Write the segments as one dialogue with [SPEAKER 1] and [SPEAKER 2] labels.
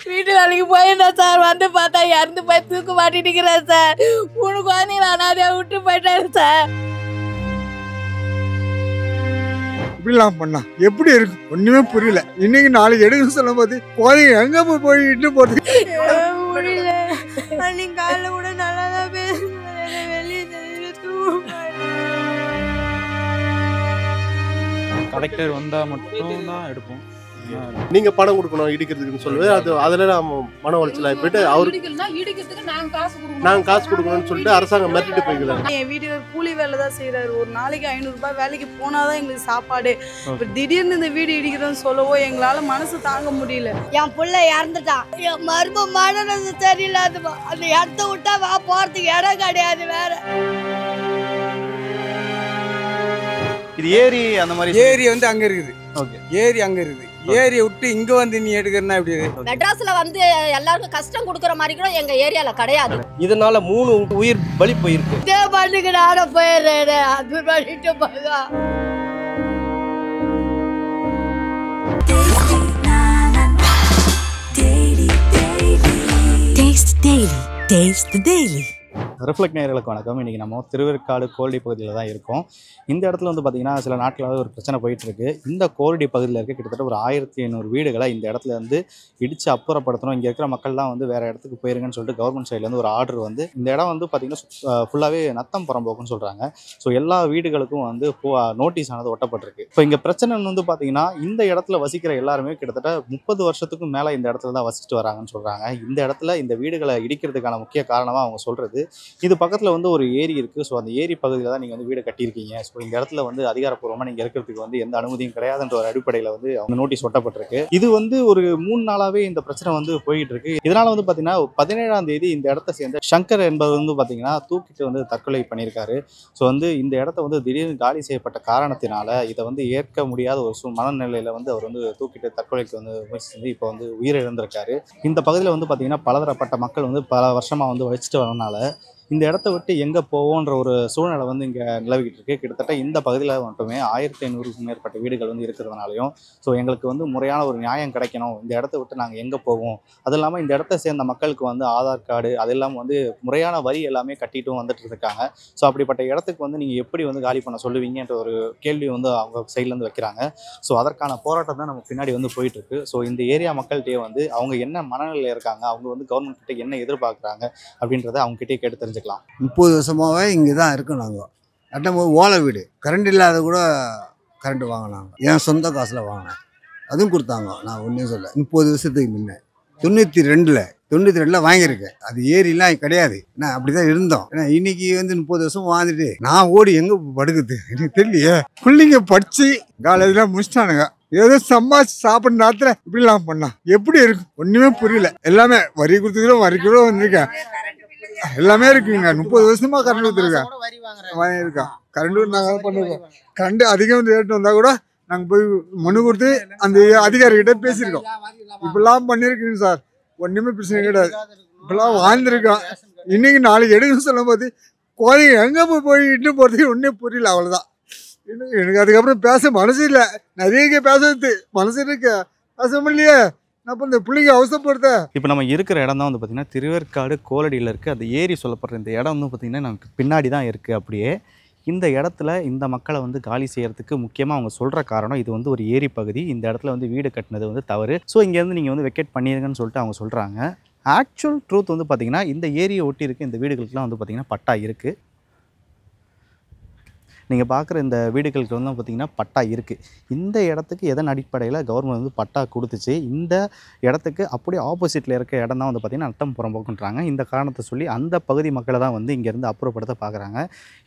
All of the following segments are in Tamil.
[SPEAKER 1] வீட்டு வேலைக்கு போயிருந்தேன் சார். வந்து பார்த்தா இறந்து போய் தூக்கு மாட்டிட்டுக்கிறேன் சார். 3 குழந்தைங்கள அனாதையா விட்டு போயிட்டாரு சார்.
[SPEAKER 2] இப்படிலாம் பண்ணா எப்படி இருக்கும் ஒண்ணுமே புரியல. இன்னைக்கு நாளைக்கு எடுக்க சொல்லும் போது குழந்தைங்க எங்க போய் இட்டு போறது
[SPEAKER 1] முடியல. அன்னைக்கு காலைல கூட நல்லா தான் பேசுறேன். வெளியே
[SPEAKER 3] கலெக்டர் வந்தா மட்டும் தான் எடுப்போம்.
[SPEAKER 4] நீங்க பணம் கொடுக்கணும் இடிக்கிறதுக்குன்னு சொல்லுவது அது அதுல நம்ம மன உளைச்சலாகி போயிட்டு அவருக்கு நாங்க காசு கொடுக்கணும்னு சொல்லிட்டு அரசாங்கம் மிரட்டிட்டு போய்க்கிறாங்க.
[SPEAKER 1] என் வீட்டுக்கு கூலி வேலை தான் செய்யறாரு. ஒரு நாளைக்கு 500 ரூபாய் வேலைக்கு போனாதான் எங்களுக்கு சாப்பாடு. இப்ப திடீர்னு இந்த வீடு இடிக்கிறோன்னு சொல்லவோ எங்களால மனசு தாங்க முடியல.
[SPEAKER 5] என் பிள்ளை இறந்துட்டான். என் மரும மனது சரியில்லாதுமா. அந்த இடத்த விட்டா வா போறதுக்கு இடம் கிடையாது. வேற
[SPEAKER 3] இது ஏரி அந்த மாதிரி
[SPEAKER 6] ஏரி வந்து அங்க இருக்குது. ஓகே, ஏரி அங்க இருக்குது. ஏரியை விட்டு இங்க வந்து நீ எடுக்கிறனா எப்படி?
[SPEAKER 5] மெட்ராஸ்ல வந்து எல்லாருக்கும் கஷ்டம் கொடுக்குற மாதிரி கூட எங்க ஏரியால கிடையாது.
[SPEAKER 4] இதனால 3 உயிர் பலி போயிருக்கு.
[SPEAKER 5] இதே பண்ணுக்கு நானும் போயிடுறேன். அது பண்ணிட்டு போக
[SPEAKER 7] Taste the Daily.
[SPEAKER 3] ரிஃப்ளெக்ட் நேயர்களுக்கு வணக்கம். இன்றைக்கி நம்ம திருவேற்காடு கோல்டி பகுதியில் தான் இருக்கோம். இந்த இடத்துல வந்து பார்த்திங்கன்னா சில நாட்களாக ஒரு பிரச்சனை போயிட்டுருக்கு. இந்த கோல்டி பகுதியில் இருக்க கிட்டத்தட்ட ஒரு 1500 வீடுகளை இந்த இடத்துல வந்து இடித்து அப்புறப்படுத்தணும், இங்கே இருக்கிற மக்கள்லாம் வந்து வேறு இடத்துக்கு போயிருங்கன்னு சொல்லிட்டு கவர்மெண்ட் சைட்லேருந்து ஒரு ஆர்டர் வந்து இந்த இடம் வந்து பார்த்திங்கன்னா ஃபுல்லாகவே நத்தம் புறம்போக்குன்னு சொல்கிறாங்க. ஸோ எல்லா வீடுகளுக்கும் வந்து நோட்டீஸ் ஆனது ஒட்டப்பட்டிருக்கு. இப்போ இங்கே பிரச்சனை வந்து பார்த்திங்கன்னா இந்த இடத்துல வசிக்கிற எல்லாருமே கிட்டத்தட்ட 30 வருஷத்துக்கும் மேலே இந்த இடத்துல தான் வசிச்சுட்டு வராங்கன்னு சொல்கிறாங்க. இந்த இடத்துல இந்த வீடுகளை இடிக்கிறதுக்கான முக்கிய காரணமாக அவங்க சொல்கிறது, இது பக்கத்தில் வந்து ஒரு ஏரி இருக்குது. ஸோ அந்த ஏரி பகுதியில் தான் நீங்கள் வந்து வீடு கட்டியிருக்கீங்க. ஸோ இந்த இடத்துல வந்து அதிகாரப்பூர்வமாக நீங்கள் இருக்கிறதுக்கு வந்து எந்த அனுமதியும் கிடையாதுன்ற ஒரு அடிப்படையில் வந்து அவங்க நோட்டீஸ் ஒட்டப்பட்டிருக்கு. இது வந்து ஒரு 3 நாளாகவே இந்த பிரச்சனை வந்து போயிட்டு இருக்கு. இதனால் வந்து பார்த்தீங்கன்னா 17ஆம் தேதி இந்த இடத்த சேர்ந்த சங்கர் என்பவர் வந்து பார்த்தீங்கன்னா தூக்கிட்டு வந்து தற்கொலை பண்ணியிருக்காரு. ஸோ வந்து இந்த இடத்த வந்து திடீர்னு காலி செய்யப்பட்ட காரணத்தினால இதை வந்து ஏற்க முடியாத ஒரு மனநிலையில் வந்து அவர் வந்து தூக்கிட்டு தற்கொலைக்கு வந்து முயற்சி செஞ்சு இப்போ வந்து உயிரிழந்திருக்காரு. இந்த பகுதியில் வந்து பார்த்தீங்கன்னா பலதரப்பட்ட மக்கள் வந்து பல வருஷமாக வந்து வச்சுட்டு வரனால இந்த இடத்த விட்டு எங்கே போவோன்ற ஒரு சூழ்நிலை வந்து இங்கே நிலவிக்கிட்டு இருக்கு. கிட்டத்தட்ட இந்த பகுதியில் மட்டுமே 1500க்கும் மேற்பட்ட வீடுகள் வந்து இருக்கிறதுனாலையும் ஸோ எங்களுக்கு வந்து முறையான ஒரு நியாயம் கிடைக்கணும், இந்த இடத்த விட்டு நாங்கள் எங்கே போவோம், அது இல்லாமல் இந்த இடத்த சேர்ந்த மக்களுக்கு வந்து ஆதார் கார்டு அது இல்லாமல் வந்து முறையான வரி எல்லாமே கட்டிட்டும் வந்துட்டு இருக்காங்க. ஸோ அப்படிப்பட்ட இடத்துக்கு வந்து நீங்கள் எப்படி வந்து காலி பண்ண சொல்லுவீங்கன்ற ஒரு கேள்வி வந்து அவங்க சைட்லேருந்து வைக்கிறாங்க. ஸோ அதற்கான போராட்டம் தான் நம்ம பின்னாடி வந்து போயிட்டுருக்கு. ஸோ இந்த ஏரியா மக்கள்கிட்டே வந்து அவங்க என்ன மனநிலையில் இருக்காங்க, அவங்க வந்து கவர்மெண்ட் கிட்ட என்ன எதிர்பார்க்குறாங்க அப்படின்றத அவங்ககிட்டயே கேட்டு தெரிஞ்சுக்கலாம்.
[SPEAKER 2] 30 வருஷமாகவே இங்கே தான் இருக்கோம். நாங்கள் கட்டும்போது ஓலை வீடு, கரண்ட் இல்லாத கூட கரண்ட் வாங்கினாங்க. என் சொந்த காசில் வாங்கினேன், அதுவும் கொடுத்தாங்க. நான் ஒன்றும் சொல்ல 30 வருஷத்துக்கு முன்னே 92ல் வாங்கியிருக்கேன். அது ஏரிலாம் கிடையாது. நான் அப்படி தான் இருந்தோம். ஏன்னா இன்னைக்கு வந்து 30 வருஷம் வாழ்ந்துட்டு நான் ஓடி எங்கே படுக்குது எனக்கு தெரியலையே. பிள்ளைங்க படித்து காலேஜெலாம் முடிச்சிட்டானுங்க. ஏதோ சம்பாதிச்சு சாப்பிட்ற நேரத்தில் இப்படிலாம் பண்ணா எப்படி இருக்கும் ஒன்றுமே புரியல. எல்லாமே வரி கொடுத்துக்கிறோம், வரி கூட வந்திருக்கேன், எல்லாமே இருக்குங்க. 30 வருஷமா கரண்ட் கொடுத்துருக்கேன், வாங்கியிருக்கேன். கரண்ட் நாங்கள் பண்ணுவோம். கரண்ட் அதிகம் ரேட் வந்தால் கூட நாங்கள் போய் மனு கொடுத்து அந்த அதிகாரிகிட்ட பேசியிருக்கோம். இப்படிலாம் பண்ணியிருக்கீங்க சார், ஒன்றுமே பிரச்சனை கிடையாது. இப்படிலாம் வாழ்ந்துருக்கோம். இன்னைக்கு நாளைக்கு எடுக்கணும்னு சொல்லும் போது குழந்தைங்க எங்கே போய் இட்டு போகிறதுக்கு ஒன்றும் புரியல. அவ்வளோதான். எனக்கு அதுக்கப்புறம் பேச மனசு இல்லை. நிறைய பேசுறது மனசு இருக்கு, பேச முடியலையே. அப்போ இந்த பிள்ளைங்க அவசரப்படுத்த.
[SPEAKER 3] இப்போ நம்ம இருக்கிற இடம் தான் வந்து பார்த்திங்கன்னா திருவேற்காடு கோலடியில் இருக்குது. அந்த ஏரி சொல்லப்படுற இந்த இடம் வந்து பார்த்திங்கன்னா நமக்கு பின்னாடி தான் இருக்குது. அப்படியே இந்த இடத்துல இந்த மக்களை வந்து காலி செய்கிறதுக்கு முக்கியமாக அவங்க சொல்கிற காரணம், இது வந்து ஒரு ஏரி பகுதி, இந்த இடத்துல வந்து வீடு கட்டினது வந்து தவறு, ஸோ இங்கேருந்து நீங்கள் வந்து வெக்கேட் பண்ணிடுங்கன்னு சொல்லிட்டு அவங்க சொல்கிறாங்க. ஆக்சுவல் ட்ரூத் வந்து பார்த்திங்கன்னா இந்த ஏரியை ஒட்டி இருக்க இந்த வீடுகளுக்கெலாம் வந்து பார்த்திங்கன்னா பட்டா இருக்குது. நீங்கள் பார்க்குற இந்த வீடுகளுக்கு வந்து பார்த்திங்கன்னா பட்டா இருக்குது. இந்த இடத்துக்கு எதன் அடிப்படையில் கவர்மெண்ட் வந்து பட்டா கொடுத்துச்சு, இந்த இடத்துக்கு அப்படியே ஆப்போசிட்டில் இருக்க இடம் தான் வந்து பார்த்திங்கன்னா நத்தம் புறம்போக்குன்றாங்க. இந்த காரணத்தை சொல்லி அந்த பகுதி மக்களை தான் வந்து இங்கேருந்து அப்புறப்படுத்த பார்க்குறாங்க.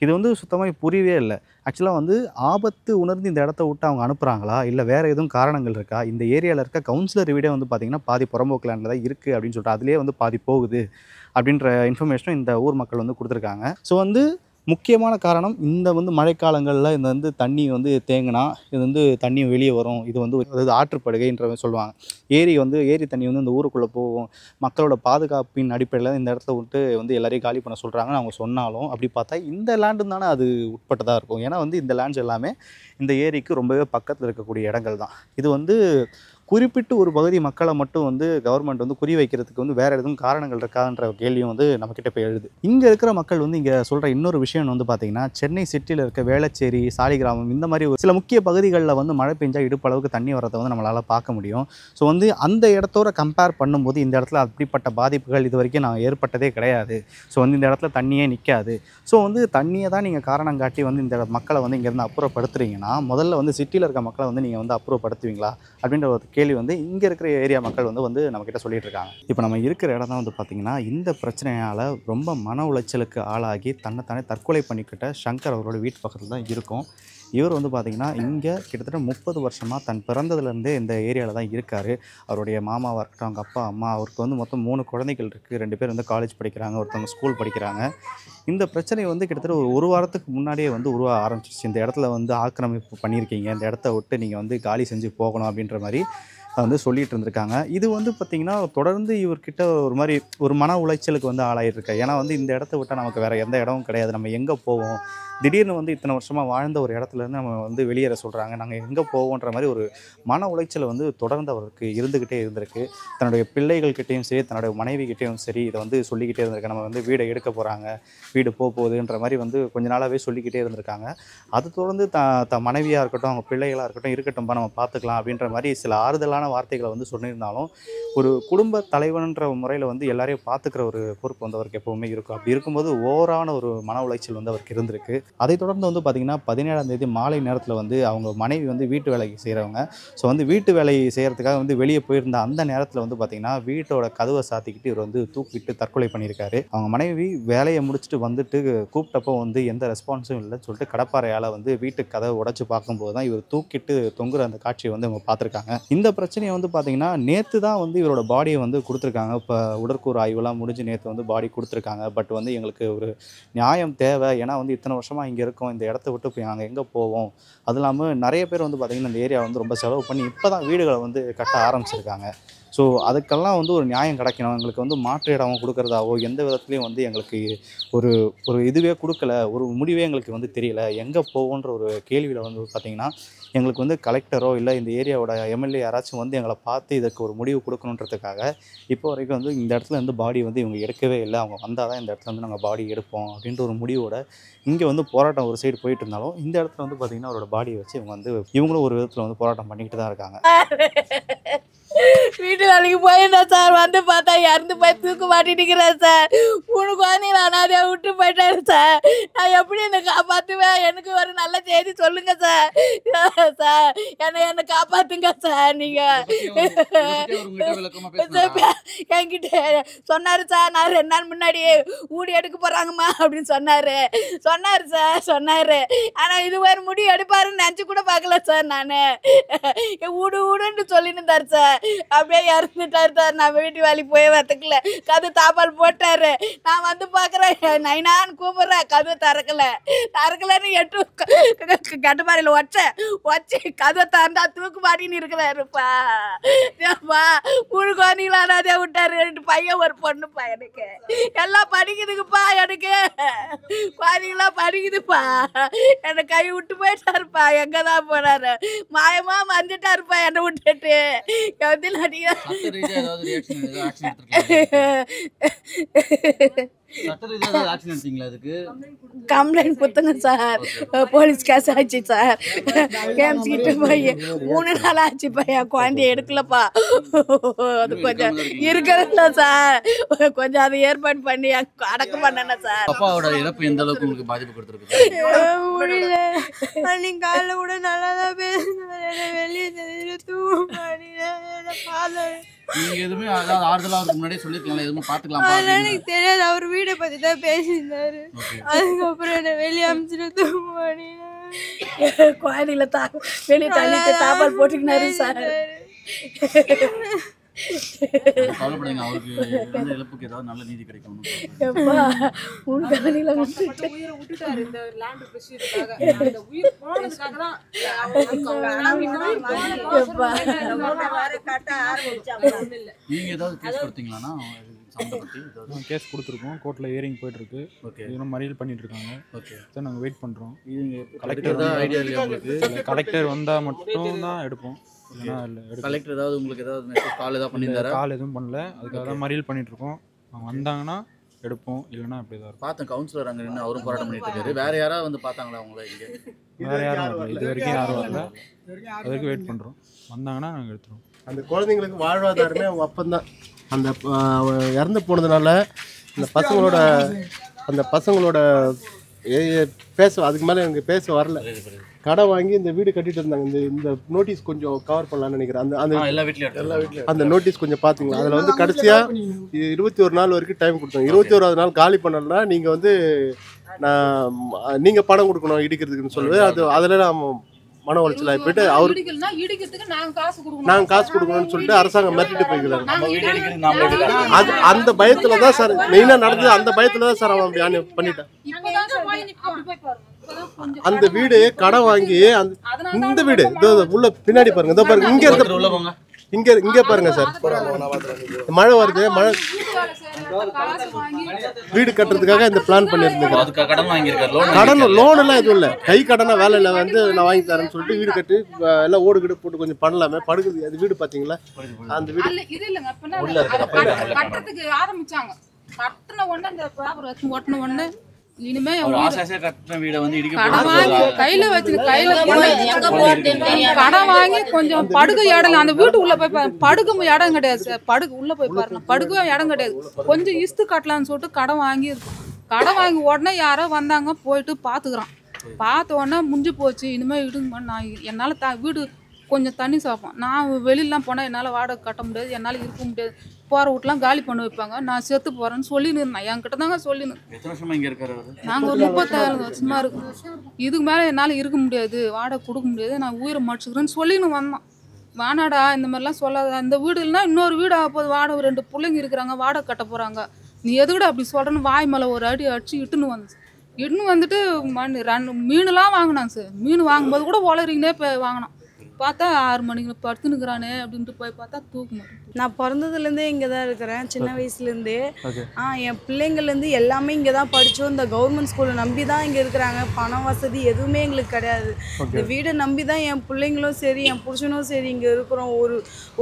[SPEAKER 3] இது வந்து சுத்தமாக புரியவே இல்லை. ஆக்சுவலாக வந்து ஆபத்து உணர்ந்து இந்த இடத்த விட்டு அவங்க அனுப்புகிறாங்களா, இல்லை வேறு எதுவும் காரணங்கள் இருக்கா? இந்த ஏரியாவில் இருக்க கவுன்சிலர் வீடே வந்து பார்த்திங்கன்னா பாதி புறம்போக்கு லேண்டில் தான் இருக்குது அப்படின்னு சொல்லிட்டு அதிலே வந்து பாதி போகுது அப்படின்ற இன்ஃபர்மேஷனும் இந்த ஊர் மக்கள் வந்து கொடுத்துருக்காங்க. ஸோ வந்து முக்கியமான காரணம் இந்த வந்து மழைக்காலங்களில் இந்த வந்து தண்ணி வந்து தேங்கினா இது வந்து தண்ணி வெளியே வரும், இது வந்து அதாவது ஆற்றுப்படுகைன்ற சொல்லுவாங்க. ஏரி தண்ணி வந்து இந்த ஊருக்குள்ளே போகும். மக்களோட பாதுகாப்பின் அடிப்படையில் இந்த இடத்த விட்டு வந்து எல்லாரையும் காலி பண்ண சொல்கிறாங்கன்னு அவங்க சொன்னாலும் அப்படி பார்த்தா இந்த லேண்டு தானே அது உட்பட்டதாக இருக்கும். ஏன்னா வந்து இந்த லேண்ட்ஸ் எல்லாமே இந்த ஏரிக்கு ரொம்பவே பக்கத்தில் இருக்கக்கூடிய இடங்கள் தான். இது வந்து குறிப்பிட்டு ஒரு பகுதி மக்களை மட்டும் வந்து கவர்மெண்ட் வந்து குறி வைக்கிறதுக்கு வந்து வேறு எதுவும் காரணங்கள் இருக்கான்ற கேள்வியும் வந்து நம்மக்கிட்ட போய் எழுது. இங்கே இருக்கிற மக்கள் வந்து இங்கே சொல்கிற இன்னொரு விஷயம் வந்து பார்த்திங்கன்னா, சென்னை சிட்டியில் இருக்க வேளச்சேரி, சாலிகிராமம் இந்த மாதிரி ஒரு சில முக்கிய பகுதிகளில் வந்து மழை பெஞ்சால் இடுப்பளவுக்கு தண்ணி வரதை வந்து நம்மளால் பார்க்க முடியும். ஸோ வந்து அந்த இடத்தோட கம்பேர் பண்ணும்போது இந்த இடத்துல அப்படிப்பட்ட பாதிப்புகள் இது வரைக்கும் நான் ஏற்பட்டதே கிடையாது. ஸோ வந்து இந்த இடத்துல தண்ணியே நிற்காது. ஸோ வந்து தண்ணியை தான் நீங்கள் காரணம் காட்டி வந்து இந்த மக்களை வந்து இங்கேருந்து அப்புறப்படுத்துறீங்கன்னா, முதல்ல வந்து சிட்டியில் இருக்க மக்களை வந்து நீங்கள் வந்து அப்புறப்படுத்துவீங்களா அப்படின்ற ஒரு கேள்வி வந்து இங்கே இருக்கிற ஏரியா மக்கள் வந்து நம்மக்கிட்ட சொல்லிட்டு இருக்காங்க. இப்போ நம்ம இருக்கிற இடம் தான் வந்து பார்த்திங்கன்னா, இந்த பிரச்சனையால் ரொம்ப மன உளைச்சலுக்கு ஆளாகி தன்னைத்தானே தற்கொலை பண்ணிக்கிட்ட சங்கர் அவரோட வீட்டு பக்கத்தில் தான் இருக்கும். இவர் வந்து பார்த்திங்கன்னா இங்கே கிட்டத்தட்ட 30 வருஷமாக தன் பிறந்ததுலேருந்தே இந்த ஏரியாவில் தான் இருக்கார். அவருடைய மாமாவாக இருக்கட்டும், அவங்க அப்பா அம்மா, அவருக்கு வந்து மொத்தம் 3 குழந்தைகள் இருக்குது. 2 பேர் வந்து காலேஜ் படிக்கிறாங்க, ஒருத்தவங்க ஸ்கூல் படிக்கிறாங்க. இந்த பிரச்சனை வந்து கிட்டத்தட்ட ஒரு வாரத்துக்கு முன்னாடியே வந்து உருவாக ஆரம்பிச்சிருச்சு. இந்த இடத்துல வந்து ஆக்கிரமிப்பு பண்ணியிருக்கீங்க, இந்த இடத்த விட்டு நீங்கள் வந்து காலி செஞ்சு போகணும் அப்படின்ற மாதிரி வந்து சொல்லிகிட்டு இருந்திருக்காங்க. இது வந்து பார்த்திங்கன்னா தொடர்ந்து இவர்கிட்ட ஒரு மாதிரி ஒரு மன உளைச்சலுக்கு வந்து ஆளாயிருக்கு. ஏன்னா வந்து இந்த இடத்த விட்டால் நமக்கு வேறு எந்த இடமும் கிடையாது, நம்ம எங்கே போவோம், திடீர்னு வந்து இத்தனை வருஷமாக வாழ்ந்த ஒரு இடத்துலேருந்து நம்ம வந்து வெளியேற சொல்கிறாங்க, நாங்கள் எங்கே போவோன்ற மாதிரி ஒரு மன உளைச்சல் வந்து தொடர்ந்து அவருக்கு இருந்துக்கிட்டே இருந்திருக்கு. தன்னுடைய பிள்ளைகள்கிட்டையும் சரி, தன்னுடைய மனைவிக்கிட்டையும் சரி இதை வந்து சொல்லிக்கிட்டே இருந்திருக்கு. நம்ம வந்து வீடை எடுக்க போகிறாங்க, வீடு போகுதுன்ற மாதிரி வந்து கொஞ்ச நாளாகவே சொல்லிக்கிட்டே இருந்திருக்காங்க. அது தொடர்ந்து மனைவியாக இருக்கட்டும், அவங்க பிள்ளைகளாக இருக்கட்டும்பா நம்ம பார்த்துக்கலாம் அப்படின்ற மாதிரி சில ஆறுதலான வார்த்தைகளை வந்து சொல்லியிருந்தாலும், ஒரு குடும்ப தலைவன்ற முறையில் வந்து எல்லாரையும் பார்த்துக்கிற ஒரு பொறுப்பு வந்து அவருக்கு எப்போவுமே இருக்கும். அப்படி இருக்கும்போது ஓவரான ஒரு மன உளைச்சல் வந்து அவருக்கு இருந்திருக்கு. அதை தொடர்ந்து வந்து பார்த்திங்கன்னா 17ஆம் தேதி மாலை நேரத்தில் வந்து அவங்க மனைவி வந்து வீட்டு வேலைக்கு செய்கிறவங்க. ஸோ வந்து வீட்டு வேலை செய்கிறதுக்காக வந்து வெளியே போயிருந்த அந்த நேரத்தில் வந்து பார்த்திங்கன்னா வீட்டோட கதவை சாத்திக்கிட்டு இவர் வந்து தூக்கிட்டு தற்கொலை பண்ணியிருக்காரு. அவங்க மனைவி வேலையை முடிச்சுட்டு வந்துட்டு கூப்பிட்டப்போ வந்து எந்த ரெஸ்பான்ஸும் இல்லைன்னு சொல்லிட்டு கடப்பாறையால் வந்து வீட்டுக்கு கதவை உடைச்சு பார்க்கும்போது தான் இவர் தூக்கிட்டு தொங்குற அந்த காட்சியை வந்து அவங்க பார்த்துருக்காங்க. இந்த பிரச்சனையை வந்து பார்த்திங்கன்னா நேற்று தான் வந்து இவரோட பாடியை வந்து கொடுத்துருக்காங்க. இப்போ உடற்கூறு ஆய்வுலாம் முடிஞ்சு நேற்று வந்து பாடி கொடுத்துருக்காங்க. பட் வந்து எங்களுக்கு ஒரு நியாயம் தேவை, ஏன்னா வந்து இத்தனை வருஷமாக இங்கே இருக்கோம், இந்த இடத்த விட்டு போய் நாங்கள் எங்கே போவோம். அது இல்லாமல் நிறைய பேர் வந்து பார்த்திங்கன்னா இந்த ஏரியா வந்து ரொம்ப செலவு பண்ணி இப்போ தான் வீடுகளை வந்து கட்ட ஆரம்பிச்சிருக்காங்க. ஸோ அதுக்கெல்லாம் வந்து ஒரு நியாயம் கிடைக்கணும். எங்களுக்கு வந்து மாற்று இடமும் கொடுக்குறதாவோ எந்த விதத்துலையும் வந்து எங்களுக்கு ஒரு இதுவே கொடுக்கல, ஒரு முடிவே எங்களுக்கு வந்து தெரியல, எங்கே போவோன்ற ஒரு கேள்வியில் வந்து பார்த்திங்கன்னா எங்களுக்கு வந்து கலெக்டரோ இல்லை இந்த ஏரியாவோட எம்எல்ஏ யாராச்சும் வந்து எங்களை பார்த்து இதற்கு ஒரு முடிவு கொடுக்கணுன்றதுக்காக இப்போ வரைக்கும் வந்து இந்த இடத்துல வந்து பாடி வந்து இவங்க எடுக்கவே இல்லை. அவங்க வந்தால் தான் இந்த இடத்துல வந்து நாங்கள் பாடி எடுப்போம் அப்படின்ற ஒரு முடிவோட இங்கே வந்து போராட்டம் ஒரு சைடு போயிட்டு இருந்தாலும், இந்த இடத்துல வந்து பார்த்திங்கன்னா அவரோட பாடியை வச்சு இவங்களும் ஒரு விதத்தில் வந்து போராட்டம் பண்ணிக்கிட்டு தான் இருக்காங்க.
[SPEAKER 5] வீட்டு வேலைக்கு போயிருந்தேன் சார், வந்து பார்த்தா இறந்து போய் தூக்கு மாட்டிட்டுக்கிறேன் சார். 3 குழந்தைங்கள அனாதையா விட்டு போயிட்டாரு சார். நான் எப்படி என்னை காப்பாற்றுவேன்? எனக்கு ஒரு நல்ல செய்தி சொல்லுங்க சார். சார் என்னை காப்பாத்துங்க சார். நீங்க என்கிட்ட சொன்னாரு சார், நான் 2 நாள் முன்னாடி ஊடி எடுக்க போறாங்கம்மா அப்படின்னு சொன்னாரு சார் சொன்னாரு. ஆனா இது ஒரு முடி எடுப்பாருன்னு நினைச்சு கூட பார்க்கல சார். நானு ஊடுன்னு சொல்லிட்டு இருந்தாரு சார். அப்படியே இறந்துட்டாரு சார். நான் வீட்டு வேலைக்கு போய் வரத்துக்குல கது தாப்பால் போட்டாரு. நான் வந்து பாக்குறேன், நைனான்னு கூப்பிடுறேன், கதவை திறக்கலன்னு 8 கட்டுப்பாறையில வச்சு கதவை திறந்தா தூக்கு மாட்டின்னு இருக்கிறாருப்பா. 3 குழந்தைங்களானதே விட்டாரு. 2 பையன் ஒரு பொண்ணுப்பா. எனக்கு எல்லாம் படிக்குதுக்குப்பா. எனக்கு குழந்தைங்களாம் படிக்குதுப்பா. என்னை கை விட்டு போயிட்டாருப்பா. எங்கதான் போறாரு? மாயமா வந்துட்டாருப்பா என்னை விட்டுட்டு. கம்ப்ளைண்ட் கொடுத்துங்க சார். போலீஸ் கேஸ் ஆச்சு சார். கேம்ஸ் கிட்ட போய் 3 நாள் ஆச்சு பையன் குழந்தைய எடுக்கலப்பா. அது கொஞ்சம் இருக்கிறதுல சார், கொஞ்சம் அதை ஏற்பாடு பண்ணி அடக்கம் பண்ணன சார்.
[SPEAKER 8] அப்பாவோட இறப்பு எந்த அளவுக்கு உங்களுக்கு பாதிப்பு கொடுத்துருக்கு?
[SPEAKER 1] நீங்க காலைல கூட நல்லாதான் பேசுனாரு, வெளியே
[SPEAKER 8] நீங்க எதுவுமே அதாவது ஆறுதலா அவருக்கு முன்னாடியே சொல்லிருக்கலாம், எதுவுமே பாத்துக்கலாம்.
[SPEAKER 1] அதெல்லாம் எனக்கு தெரியாது. அவர் வீடை பத்தி தான் பேசியிருந்தாரு. அதுக்கப்புறம் என்ன வெளியே அமைச்சிட்டு
[SPEAKER 5] குழந்தைகளை வெளியே தள்ளிட்டு தாப்பால் போட்டுக்கினாரு சார்.
[SPEAKER 8] கவலைப்படுங்க, அவருக்கு இழப்புக்கு ஏதாவது நல்ல நீதி கிடைக்கும். நீங்க ஏதாவது கேஸ் கொடுத்தீங்களா?
[SPEAKER 9] கேஸ் கொடுத்துருக்கோம், கோர்ட்டில் ஹியரிங் போயிட்டுருக்கு.
[SPEAKER 8] ஓகே
[SPEAKER 9] இன்னும் மறியல் பண்ணிட்டு இருக்காங்க.
[SPEAKER 8] ஓகே
[SPEAKER 9] சார் நாங்கள் வெயிட் பண்ணுறோம்.
[SPEAKER 8] கலெக்டர் தான் ஐடியா இல்லையா உங்களுக்கு?
[SPEAKER 9] கலெக்டர் வந்தால் மட்டும் தான் எடுப்போம், இல்லைன்னா இல்லை.
[SPEAKER 8] கலெக்டர் ஏதாவது உங்களுக்கு ஏதாவது மெசேஜ் கால் ஏதாவது பண்ணியிருந்தாரா?
[SPEAKER 9] கால் எதுவும் பண்ணல, அதுக்காக தான் மறியல் பண்ணிகிட்ருக்கோம். அவங்க வந்தாங்கன்னா எடுப்போம், இல்லைன்னா அப்படி தான் இருக்கும்.
[SPEAKER 8] பார்த்தேன் கவுன்சிலர் அங்கே நின்று அவரும் போராட்டம் பண்ணிட்டு இருக்காரு. வேற யாராவது வந்து பார்த்தாங்களா அவங்கள இங்கே?
[SPEAKER 9] வேறு யாரும் வரல, இது வரைக்கும் யாரும் வரல. அது வரைக்கும் வெயிட் பண்ணுறோம், வந்தாங்கன்னா நாங்கள் எடுத்துருவோம்.
[SPEAKER 4] அந்த குழந்தைங்களுக்கு வாழ்வாதாரமே அவங்க அப்பந்தான். அந்த இறந்து போனதுனால அந்த பசங்களோட பேச அதுக்கு மேலே எனக்கு பேச வரல. கடை வாங்கி இந்த வீடு கட்டிட்டு இருந்தாங்க. இந்த நோட்டீஸ் கொஞ்சம் கவர் பண்ணலாம்னு நினைக்கிறேன். அந்த
[SPEAKER 8] எல்லா வீட்லையும்
[SPEAKER 4] அந்த நோட்டீஸ் கொஞ்சம் பார்த்தீங்களா? அதில் வந்து கடைசியாக 21 நாள் வரைக்கும் டைம் கொடுத்தோம். 21வது நாள் காலி பண்ணலன்னா நீங்கள் வந்து நீங்கள் பணம் கொடுக்கணும் இடிக்கிறதுக்குன்னு சொல்லுவேன். அதில் நான் மன உளைச்சலாகி போயிட்டு நாங்கள் காசு கொடுக்கணும்னு சொல்லிட்டு அரசாங்கம் மிரட்டிட்டு போய்க்கிறாங்க. அந்த பயத்துல தான் சார் மெயினாக நடந்தது. அந்த பயத்துல தான் சார் அவன் அப்படி பண்ணிட்டான். அந்த வீடு கடை வாங்கி இந்த வீடு உள்ள பின்னாடி பாருங்க, இதோ பாருங்க, இங்க இருக்க இங்க பாருங்க சார், மழை வருது, மழை வீடு கட்டுறதுக்காக இந்த பிளான் பண்ணிருந்தேன். கடன் லோன் எல்லாம் எதுவும் இல்லை, கை கடனை வேலையில வந்து நான் வாங்கி தரேன்னு சொல்லிட்டு வீடு கட்டி எல்லாம் ஓடு கிட்ட போட்டு கொஞ்சம் பண்ணலாமே படுக்குது. அது வீடு பாத்தீங்களா? அந்த வீடு
[SPEAKER 5] ஆரம்பிச்சாங்க கட்டின உடனே அந்த பேப்பர் ஓட்டின உடனே இனிமே கையில வச்சு கடன் வாங்கி கொஞ்சம் படுகை இடம் அந்த வீட்டு உள்ள போய் படுக்கும் இடம் கிடையாது சார். படுக்கு உள்ள போய் பாருங்க, படுக்க இடம் கிடையாது. கொஞ்சம் இஸ்து கட்டலான்னு சொல்லிட்டு கடன் வாங்கி உடனே யாரோ வந்தாங்க, போயிட்டு பாத்துக்கிறான். பார்த்த உடனே முடிஞ்சு போச்சு. இனிமே இடுங்க, நான் என்னால வீடு கொஞ்சம் தண்ணி சாப்பிடும். நான் வெளியிலாம் போனால் என்னால் வாடகை கட்ட முடியாது, என்னால் இருக்க முடியாது. போகிற வீட்டுலாம் காலி பண்ண வைப்பாங்க, நான் செத்து போகிறேன்னு சொல்லின்னு இருந்தேன். என்கிட்ட தாங்க சொல்லின்னு. நாங்கள் ஒரு 37 வருஷமாக இருக்கோம். இதுக்கு மேலே என்னால் இருக்க முடியாது, வாடகை கொடுக்க முடியாது, நான் உயிரை மடிச்சுக்கிறேன்னு சொல்லின்னு வந்தோம். வேணாடா இந்த மாதிரிலாம் சொல்லாத, இந்த வீடு இல்லைன்னா இன்னொரு வீடு ஆக போது, வாடகை 2 பிள்ளைங்க இருக்கிறாங்க, வாடகை கட்ட போகிறாங்க, நீ எதுக்கூட அப்படி சொல்கிறேன்னு வாய் மேலே ஒரு அடி அடிச்சு இட்டுன்னு வந்துட்டு மீனெலாம் வாங்கினாங்க சார். மீன் வாங்கும்போது கூட உளறிங்கன்னே போய் வாங்கினோம். பார்த்தா 6 மணிக்கு படுத்துனுக்குறானே அப்படின்ட்டு போய் பார்த்தா தூக்க மாட்டேன்.
[SPEAKER 1] நான் பிறந்ததுலேருந்தே இங்கே தான் இருக்கிறேன், சின்ன வயசுலேருந்தே. என் பிள்ளைங்கள்லேருந்து எல்லாமே இங்கே தான் படித்தோம். இந்த கவர்மெண்ட் ஸ்கூலை நம்பி தான் இங்கே இருக்கிறாங்க. பணம் வசதி எதுவுமே எங்களுக்கு கிடையாது. இந்த வீடை நம்பி தான் என் பிள்ளைங்களும் சரி என் புருஷனும் சரி இங்கே இருக்கிறோம்.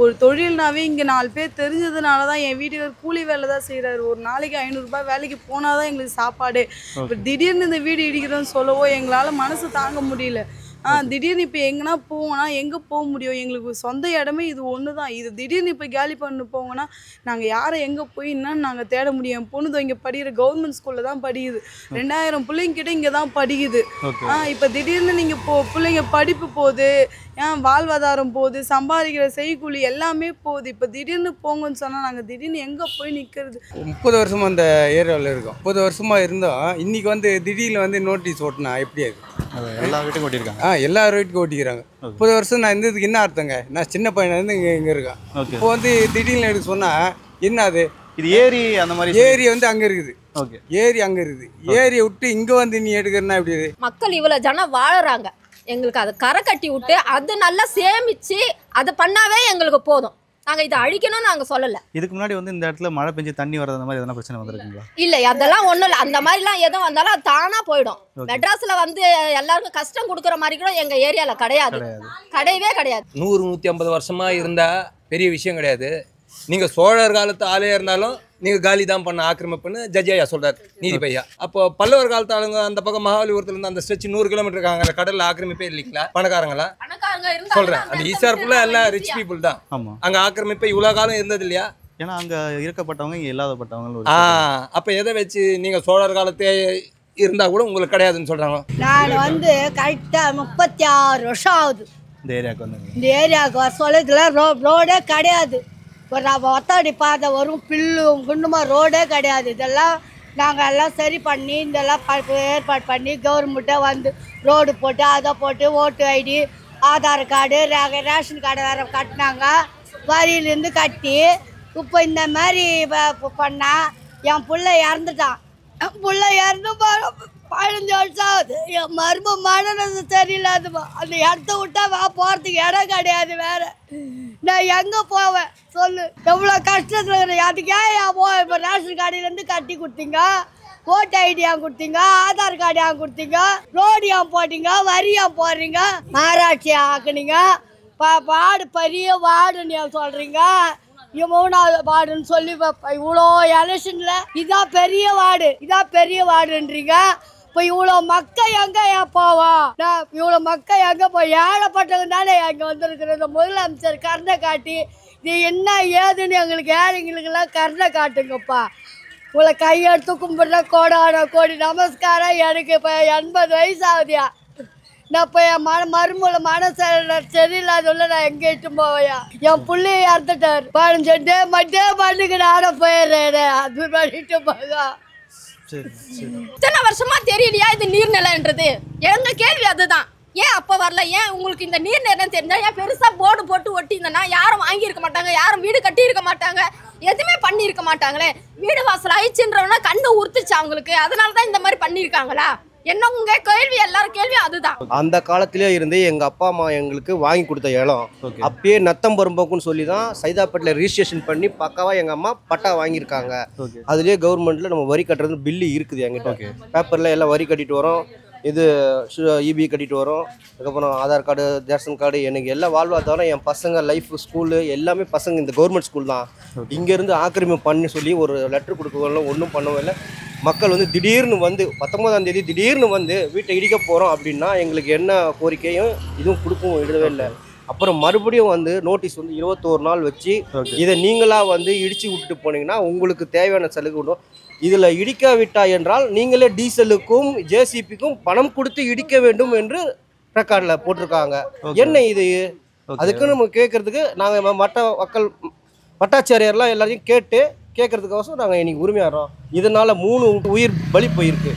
[SPEAKER 1] ஒரு தொழில்னாவே இங்கே 4 பேர் தெரிஞ்சதுனால தான். என் வீட்டுக்கு கூலி வேலை தான் செய்கிறாரு. ஒரு நாளைக்கு 500 ரூபாய் வேலைக்கு போனால் தான் எங்களுக்கு சாப்பாடு. இப்போ திடீர்னு இந்த வீடு இடிக்கிறோன்னு சொல்லவோ எங்களால் மனசு தாங்க முடியல. திடீர்னு இப்போ எங்கன்னா போவோம்னா எங்கே போக முடியும்? எங்களுக்கு சொந்த இடமே இது ஒன்று தான். இது திடீர்னு இப்போ காலி பண்ணி போங்கன்னா நாங்கள் யாரை எங்கே போய் என்னன்னு நாங்கள் தேட முடியும்? என் பொண்ணு இங்கே படிக்கிற கவர்மெண்ட் ஸ்கூலில் தான் படிக்குது. 2000 பிள்ளைங்கிட்ட இங்கே தான் படிக்குது. இப்போ திடீர்னு நீங்கள் பிள்ளைங்க படிப்பு போகுது, வாழ்வாதாரம் போகுது, சம்பாதிக்கிற செய்கூலி எல்லாமே போகுது. இப்போ திடீர்னு போங்கன்னு சொன்னால் நாங்கள் திடீர்னு எங்கே போய் நிற்கிறது?
[SPEAKER 6] 30 வருஷமாக அந்த ஏரியாவில் இருக்கோம். 30 வருஷமாக இருந்தோம். இன்றைக்கி வந்து திடீர்னு வந்து நோட்டீஸ் ஓட்டினா எப்படி அது
[SPEAKER 3] எல்லா வீட்டுக்கும் ஓட்டியிருக்காங்க.
[SPEAKER 6] எல்லா வீட்டுக்கும் ஓட்டிக்கிறாங்க. 30 வருஷம் நான் இருந்ததுக்கு என்ன அர்த்தங்க? நான் சின்ன பையன் இங்கே இருக்கேன். இப்போ வந்து திடீர்னு எடுக்க சொன்னால் என்ன அது?
[SPEAKER 3] இது ஏரி அந்த மாதிரி
[SPEAKER 6] ஏரி வந்து அங்கே இருக்குது. ஓகே, ஏரி அங்கே இருக்குது. ஏரியை விட்டு இங்கே வந்து நீ எடுக்கிறனா எப்படி?
[SPEAKER 10] மக்கள் இவ்வளோ ஜனம் வாழறாங்க, எங்களுக்கு அதை கரை கட்டி விட்டு அது நல்லா சேமிச்சு அதை பண்ணாவே எங்களுக்கு போதும். நாங்கள் இதை அழிக்கணும்னு நாங்கள் சொல்லலை.
[SPEAKER 3] இதுக்கு முன்னாடி வந்து இந்த இடத்துல மழை பெஞ்சு தண்ணி வர்றது அந்த மாதிரி எதனா பிரச்சனை வந்திருக்குங்களா?
[SPEAKER 10] இல்லை, அதெல்லாம் ஒன்றும் இல்லை. அந்த மாதிரிலாம் எதுவும் வந்தாலும் அது தானாக போயிடும். மெட்ராஸில் வந்து எல்லாருக்கும் கஷ்டம் கொடுக்குற மாதிரி கூட எங்கள் ஏரியாவில் கிடையாது, கிடையவே கிடையாது.
[SPEAKER 11] 100-150 வருஷமாக இருந்தால் பெரிய விஷயம் கிடையாது. நீங்கள் சோழர் காலத்து ஆளே இருந்தாலும் நீங்கள் காலி தான் பண்ண ஆக்கிரமிப்புன்னு ஜட்ஜி ஐயா சொல்கிறார், நீதிபதியா. அப்போ பல்லவர் காலத்து ஆளுங்க அந்த பக்கம் மகாபலிபுரத்துலேருந்து அந்த ஸ்ட்ரெச் 100 கிலோமீட்டர் இருக்காங்க. அந்த கடலில் ஆக்கிரமிப்பே இல்லைங்களா? பணக்காரங்களா சொல்கிறேன். அந்த ஈசார் ஃபுல்லாக எல்லாம் ரிச் பீப்புள் தான். ஆமாம், அங்கே ஆக்கிரமிப்பே இவ்வளோ காலம் இருந்தது இல்லையா?
[SPEAKER 3] ஏன்னா அங்கே இருக்கப்பட்டவங்க இங்கே இல்லாதப்பட்டவங்க.
[SPEAKER 11] அப்போ எதை வச்சு நீங்கள் சோழர் காலத்தே இருந்தால் கூட உங்களுக்கு கிடையாதுன்னு சொல்கிறாங்க.
[SPEAKER 12] நான் வந்து கரெக்டாக 36 வருஷம் ஆகுது
[SPEAKER 3] இந்த ஏரியாவுக்கு வந்து.
[SPEAKER 12] இந்த ஏரியாவுக்கு வர சொல்ல இதெல்லாம் ரோடே கிடையாது. ஒரு ஒத்தாடி பாதை வரும், பில்லும் குண்டுமா ரோடே கிடையாது. இதெல்லாம் நாங்கள் எல்லாம் சரி பண்ணி இதெல்லாம் ஏற்பாடு பண்ணி கவர்மெண்ட்டை வந்து ரோடு போட்டு அதை போட்டு vote ID Aadhaar card ration card வேறு கட்டினாங்க. வரியிலேருந்து கட்டி இப்போ இந்த மாதிரி பண்ணால் என் பிள்ளை இறந்துட்டான். என் பிள்ளை இறந்து 15 வருஷம் ஆகுது. என் மரும மனநது சரியில்லாதுமா. அந்த இடத்த விட்டா போகிறதுக்கு இடம் கிடையாது. வேறு நான் எங்கே போவேன் சொல்லு? எவ்வளோ கஷ்டத்தில் இருக்கிறேன். அதுக்கு ஏன் இப்போ ரேஷன் கார்டுலேருந்து கட்டி கொடுத்தீங்க, ஓட்டு ஐடி ஏன் கொடுத்தீங்க, ஆதார் கார்டு ஏன் கொடுத்தீங்க, ரோடு ஏன் போட்டீங்க, வரி ஏன் போடுறீங்க, மாராட்சி ஆக்குனீங்க, வார்டு பெரிய வார்டுன்னு ஏன் சொல்கிறீங்க, 3வது வார்டுன்னு சொல்லி இவ்வளோ எலெக்ஷனில் இதான் பெரிய வார்டு, இதான் பெரிய வார்டுன்றீங்க. இப்போ இவ்வளோ மக்கள் எங்கே ஏன் போவோம்? நான் இவ்வளோ மக்கள் எங்கே போய் ஏழைப்பட்டவங்க தானே அங்கே வந்துருக்குற இந்த முதலமைச்சர் கருணை காட்டி இது என்ன ஏதுன்னு எங்களுக்கு ஏழைங்களுக்கெல்லாம் கருணை காட்டுங்கப்பா. உங்களை கையெடுத்து கும்பிட்ற கோடான கோடி நமஸ்காரம். எனக்கு இப்போ 80 வயசு ஆகுதியா. நான் இப்போ என் மருமூல மனசு சரியில்லாதவள்ள நான் எங்கே இட்டு போவையா? என் பிள்ளைய இறந்துட்டார். 15 டே மட்டும் பண்ணுக்கு நானும் போயிடுறேன். அது பண்ணிட்டு போக
[SPEAKER 10] இத்தனை வருஷமா தெரியலையா இது நீர்நிலைன்றது? எங்க கேள்வி அதுதான். ஏன் அப்போ வரல? ஏன் உங்களுக்கு இந்த நீர்நிலை தெரிஞ்சா ஏன் பெருசா போர்டு போட்டு ஒட்டியிருந்தனா யாரும் வாங்கியிருக்க மாட்டாங்க, யாரும் வீடு கட்டி இருக்க மாட்டாங்க, எதுவுமே பண்ணியிருக்க மாட்டாங்களே. வீடு வாசல் ஆயிடுச்சுன்றவனா கண்ணு உறுத்துச்சு அவங்களுக்கு, அதனால தான் இந்த மாதிரி பண்ணியிருக்காங்களா? என்ன உங்க கேள்வி? எல்லாரும் கேள்வியும் அதுதான்.
[SPEAKER 13] அந்த காலத்திலே இருந்து எங்க அப்பா அம்மா எங்களுக்கு வாங்கி கொடுத்த இடம் அப்பயே நத்தம் பரும்போக்குன்னு சொல்லி தான் சைதாப்பேட்டில் ரிஜிஸ்ட்ரேஷன் பண்ணி பக்காவா எங்க அம்மா பட்டா வாங்கியிருக்காங்க. அதுலேயே கவர்மெண்ட்ல நம்ம வரி கட்டுறது பில்லு இருக்குது எங்கிட்ட. பேப்பர்ல எல்லாம் வரி கட்டிட்டு வரோம், இது இபி கட்டிட்டு வரோம், அதுக்கப்புறம் ஆதார் கார்டு, ரேஷன் கார்டு, எனக்கு எல்லாம் வாழ்வாதாரம். என் பசங்க லைஃப் ஸ்கூலு எல்லாமே பசங்க இந்த கவர்மெண்ட் ஸ்கூல் தான். இங்கேருந்து ஆக்கிரமிப்பு பண்ணி சொல்லி ஒரு லெட்டர் கொடுக்கல, ஒன்றும் பண்ணவும் இல்லை. மக்கள் வந்து திடீர்னு வந்து 19ஆம் தேதி திடீர்னு வந்து வீட்டை இடிக்க போகிறோம் அப்படின்னா எங்களுக்கு என்ன கோரிக்கையும் இதுவும் கொடுக்கவும் விடவே இல்லை. அப்புறம் மறுபடியும் வந்து நோட்டீஸ் வந்து 21 நாள் வச்சு இதை நீங்களாக வந்து இடித்து விட்டுட்டு போனீங்கன்னா உங்களுக்கு தேவையான சலுகை விடும். இதில் இடிக்காவிட்டா என்றால் நீங்களே டீசலுக்கும் ஜேசிபிக்கும் பணம் கொடுத்து இடிக்க வேண்டும் என்று ரெக்கார்டில் போட்டிருக்காங்க. என்ன இது? அதுக்கு நம்ம கேட்கறதுக்கு நாங்கள் மற்ற மக்கள் வட்டாட்சியர்லாம் எல்லாரையும் கேட்கறதுக்கோசம் நாங்கள் இன்னைக்கு உரிமையாகிறோம். இதனால் 3 உயிர் பலி போயிருக்கு.